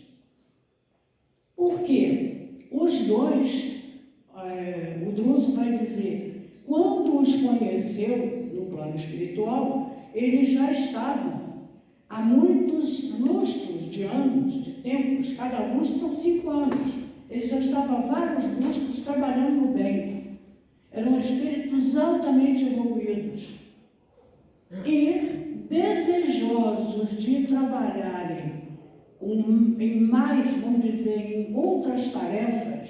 Por quê? Os dois, o Druso vai dizer, quando os conheceu no plano espiritual, eles já estavam há muitos lustros de anos, de tempos, cada lustro são 5 anos. Eles já estavam há vários lustros trabalhando no bem. Eram espíritos altamente evoluídos. E desejosos de trabalharem em mais, vamos dizer, em outras tarefas,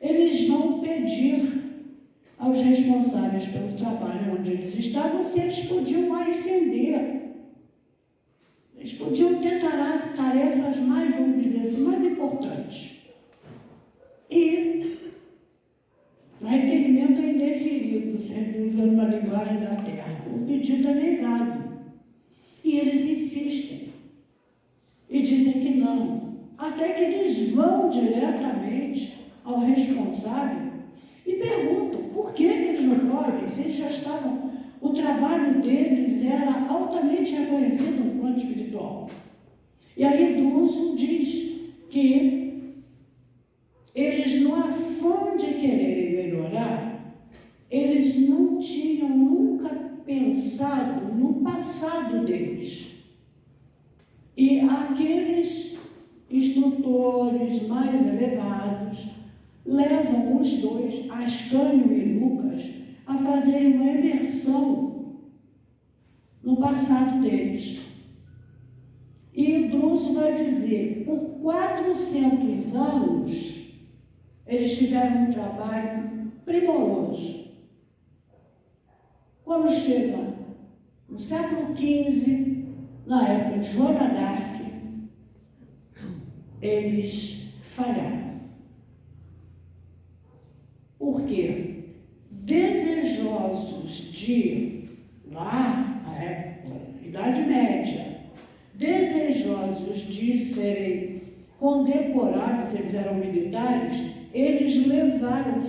eles vão pedir aos responsáveis pelo trabalho onde eles estavam se eles podiam ascender. Eles podiam ter tarefas mais, vamos dizer assim, mais importantes. E o requerimento é indeferido, sempre usando a linguagem da Terra. O pedido é negado. E eles insistem. E dizem que não. Até que eles vão diretamente ao responsável e perguntam por que eles não podem, se eles já estavam. O trabalho deles era altamente reconhecido no plano espiritual. E aí Druso diz que eles, no afã de quererem melhorar, eles não tinham nunca pensado no passado deles. E aqueles instrutores mais elevados levam os dois, Ascânio e Lucas, a fazerem uma imersão no passado deles. E o Druso vai dizer, por 400 anos, eles tiveram um trabalho primoroso. Quando chega no século XV, na época de Joana d'Arc, eles falharam. Por quê? Desejosos de, lá, na época, Idade Média, desejosos de serem condecorados, eles eram militares, eles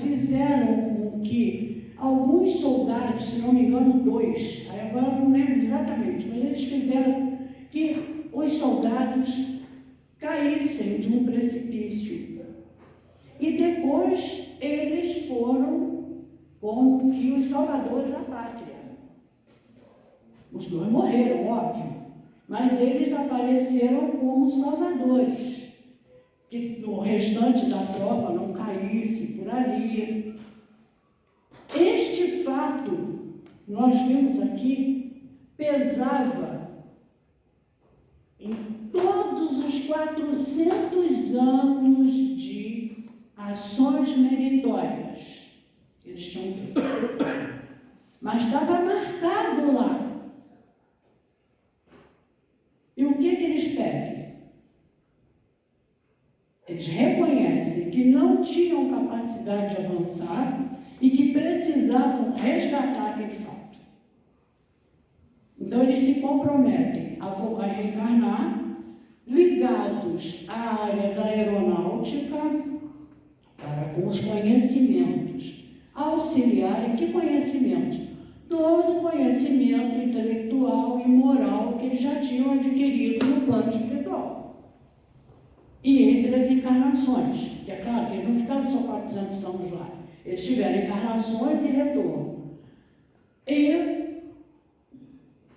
fizeram com que alguns soldados, se não me engano 2, agora eu não lembro exatamente, mas eles fizeram que os soldados caíssem desceu de um precipício. E depois eles foram como que os salvadores da pátria. Os dois morreram, óbvio, mas eles apareceram como salvadores, que o restante da tropa não caísse por ali. Este fato, nós vimos aqui, pesava em todos os 400 anos de ações meritórias que eles tinham feito. Mas estava marcado lá. E o que eles pedem? Eles reconhecem que não tinham capacidade de avançar e que precisavam resgatar aquele fato. Então, eles se comprometem a reencarnar, ligados à área da aeronáutica, para com os conhecimentos, auxiliarem que conhecimentos? Todo o conhecimento intelectual e moral que eles já tinham adquirido no plano espiritual. E entre as encarnações, que é claro que eles não ficaram só 400 anos lá, eles tiveram encarnações e retorno. E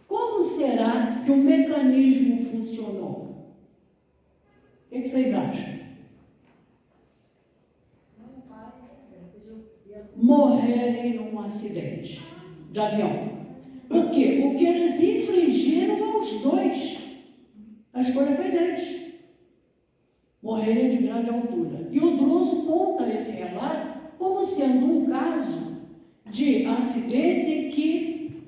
como será que o mecanismo funcionou? O que vocês acham? Morrerem num acidente de avião. Por quê? O que eles infligiram aos dois. A escolha foi deles. Morrerem de grande altura. E o Druso conta esse relato como sendo um caso de acidente em que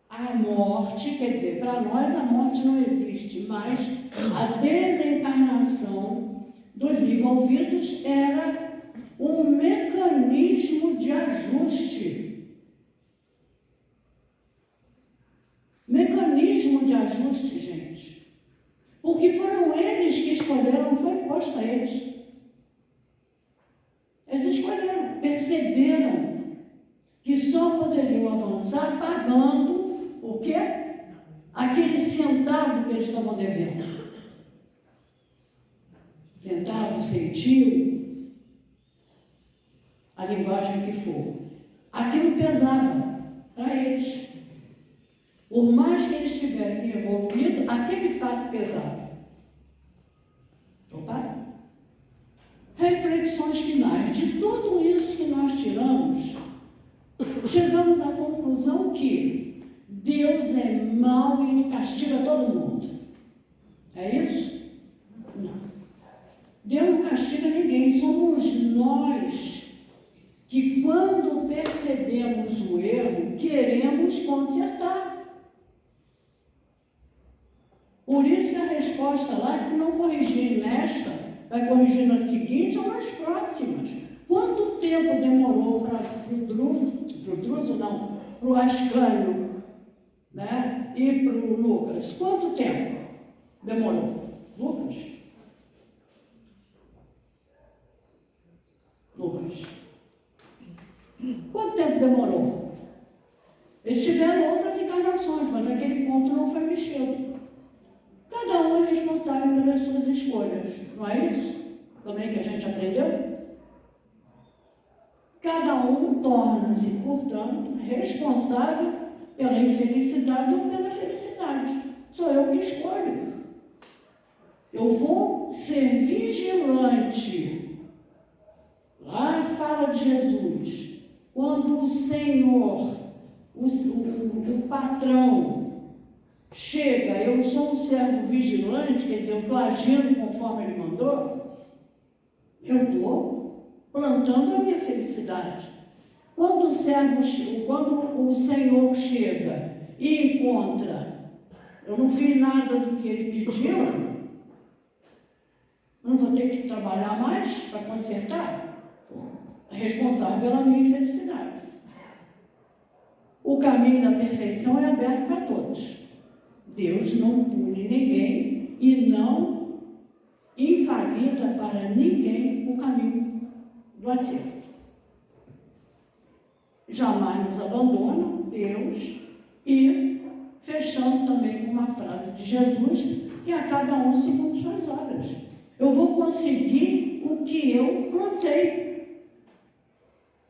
a morte, quer dizer, para nós a morte não existe, mas a desencarnação dos envolvidos era um mecanismo de ajuste. Mecanismo de ajuste, gente. Porque foram eles que escolheram, foi posto a eles. Eles escolheram, perceberam que só poderiam avançar pagando o quê? Aquele centavo que eles estavam devendo. Centavo, centil, a linguagem que for. Aquilo pesava para eles. Por mais que eles tivessem evoluído, aquele fato pesava. Opa! Reflexões finais. De tudo isso que nós tiramos, chegamos à conclusão que Deus é mau e Ele castiga todo mundo. É isso? Não. Deus não castiga ninguém. Somos nós que, quando percebemos o erro, queremos consertar. Por isso que a resposta lá, se não corrigir nesta, vai corrigir na seguinte ou nas próximas. Quanto tempo demorou para o Ascânio, né? E para o Lucas? Quanto tempo demorou? Lucas? Quanto tempo demorou? Eles tiveram outras encarnações, mas aquele ponto não foi mexido. Cada um é responsável pelas suas escolhas, não é isso? Também que a gente aprendeu? Cada um torna-se, portanto, responsável pela infelicidade ou pela felicidade. Sou eu que escolho. Eu vou ser vigilante. Lá fala de Jesus. Quando o Senhor, o patrão, chega, eu sou um servo vigilante, quer dizer, eu estou agindo conforme ele mandou, eu estou plantando a minha felicidade. Quando o Senhor chega e encontra, eu não fiz nada do que ele pediu, não vou ter que trabalhar mais para consertar? Responsável pela minha infelicidade. O caminho da perfeição é aberto para todos. Deus não pune ninguém e não invalida para ninguém o caminho do acerto. Jamais nos abandona Deus, e fechando também com uma frase de Jesus, que a cada um segundo suas obras. Eu vou conseguir o que eu plantei.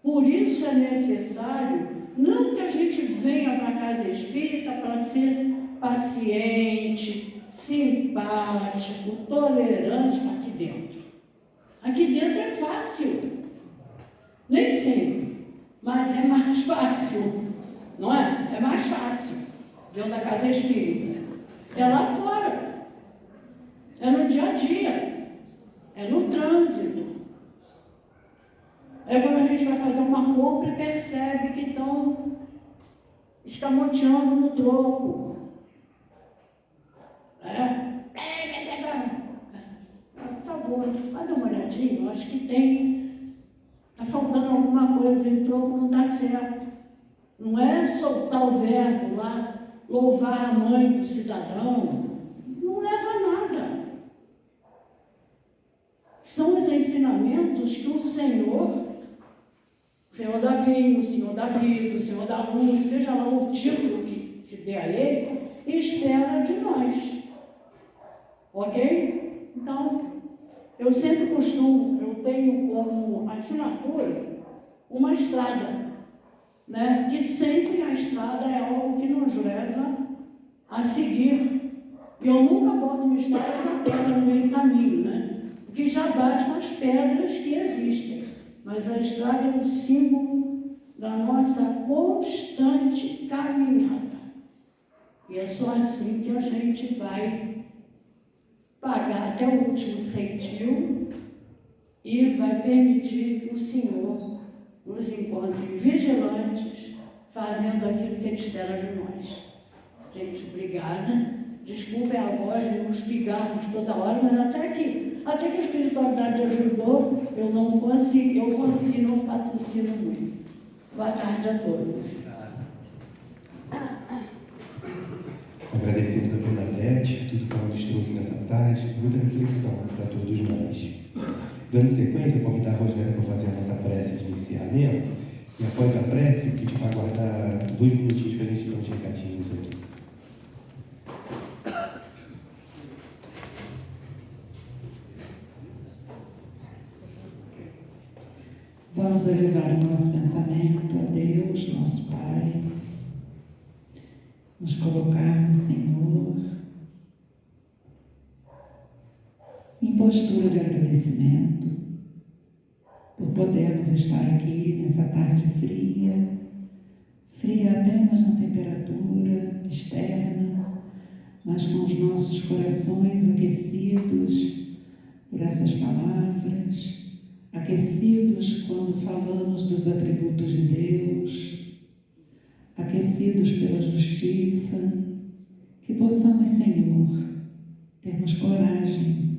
Por isso é necessário, não que a gente venha para a casa espírita para ser paciente, simpático, tolerante aqui dentro. Aqui dentro é fácil. Nem sempre, mas é mais fácil. Não é? É mais fácil dentro da casa espírita. É lá fora. É no dia a dia. É no trânsito. É quando a gente vai fazer uma compra e percebe que estão escamoteando no troco. Por favor, vai dar uma olhadinha. Eu acho que está faltando alguma coisa em troco, não está certo. Não é soltar o verbo lá, louvar a mãe do cidadão. Não leva a nada. São os ensinamentos que o Senhor da vinho, o Senhor da vida, o Senhor da luz, seja lá o título que se dê a ele, espera de nós. Ok? Então, eu sempre costumo, eu tenho como assinatura uma estrada, né? Que sempre a estrada é algo que nos leva a seguir. E eu nunca boto uma estrada na pedra no meio do caminho, né? Porque já bastam as pedras que existem. Mas a estrada é um símbolo da nossa constante caminhada. E é só assim que a gente vai pagar até o último centavo e vai permitir que o Senhor nos encontre vigilantes, fazendo aquilo que Ele espera de nós. Gente, obrigada. Desculpem a voz de nos pigarmos toda hora, mas até que a espiritualidade ajudou, eu consegui não ficar tossindo muito. Boa tarde a todos. Agradecemos a Bernadette, tudo que ela nos trouxe nessa tarde, muita reflexão para todos nós. Dando sequência, convidar a Rogéria para fazer a nossa prece de encerramento, e após a prece, pedir para aguardar 2 minutinhos para a gente dar uns recadinhos aqui. Vamos elevar o nosso pensamento a Deus, nosso Pai, nos colocarmos, Senhor, em postura de agradecimento por podermos estar aqui nessa tarde fria apenas na temperatura externa, mas com os nossos corações aquecidos por essas palavras, aquecidos quando falamos dos atributos de Deus, aquecidos pela justiça, que possamos, Senhor, termos coragem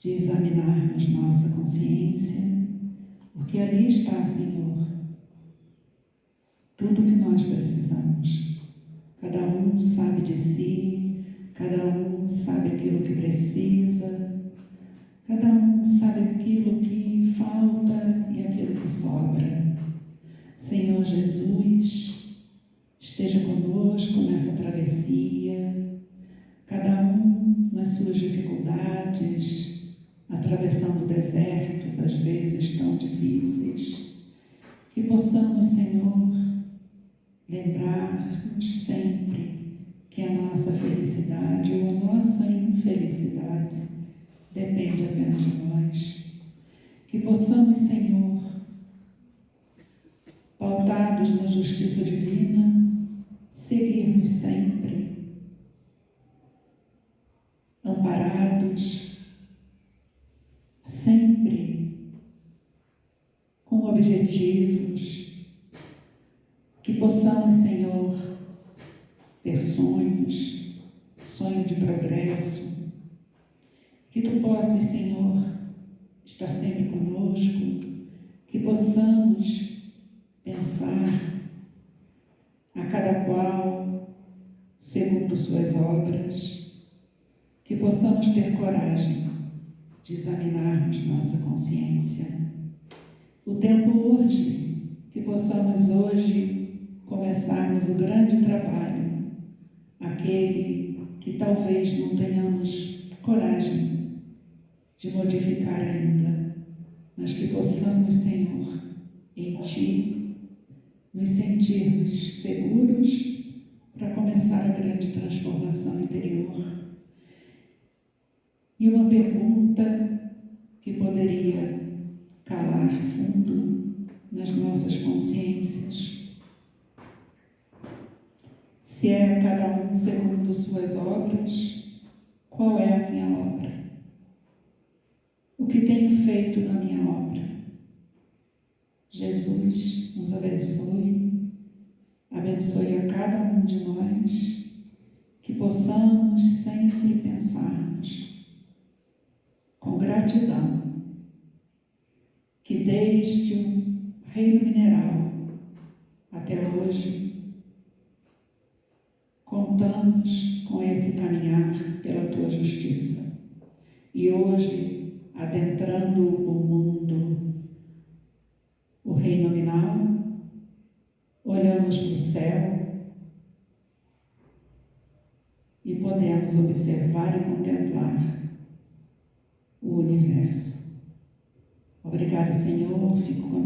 de examinarmos nossa consciência, porque ali está, Senhor, tudo o que nós precisamos. Cada um sabe de si, cada um sabe aquilo que precisa, cada um sabe aquilo que falta e aquilo que sobra. Senhor Jesus, esteja conosco nessa travessia, cada um nas suas dificuldades, atravessando desertos, às vezes tão difíceis. Que possamos, Senhor, lembrar-nos sempre que a nossa felicidade ou a nossa infelicidade depende apenas de nós. Que possamos, Senhor, pautados na justiça divina, seguirmos sempre amparados, sempre com objetivos, que possamos, Senhor, ter sonhos de progresso, que Tu possas, Senhor, estar sempre conosco, que possamos pensar a cada qual segundo suas obras, que possamos ter coragem de examinarmos nossa consciência. O tempo urge que possamos hoje começarmos o grande trabalho, aquele que talvez não tenhamos coragem de modificar ainda, mas que possamos, Senhor, em Ti, nos sentirmos seguros para começar a grande transformação interior. E uma pergunta que poderia calar fundo nas nossas consciências: se é cada um segundo suas obras, qual é a minha obra? O que tenho feito na minha obra? Jesus nos abençoe, abençoe a cada um de nós, que possamos sempre pensarmos com gratidão que desde o reino mineral até hoje contamos com esse caminhar pela Tua justiça. E hoje, adentrando o mundo, o reino nominal, olhamos para o céu e podemos observar e contemplar o universo. Obrigada, Senhor. Fico com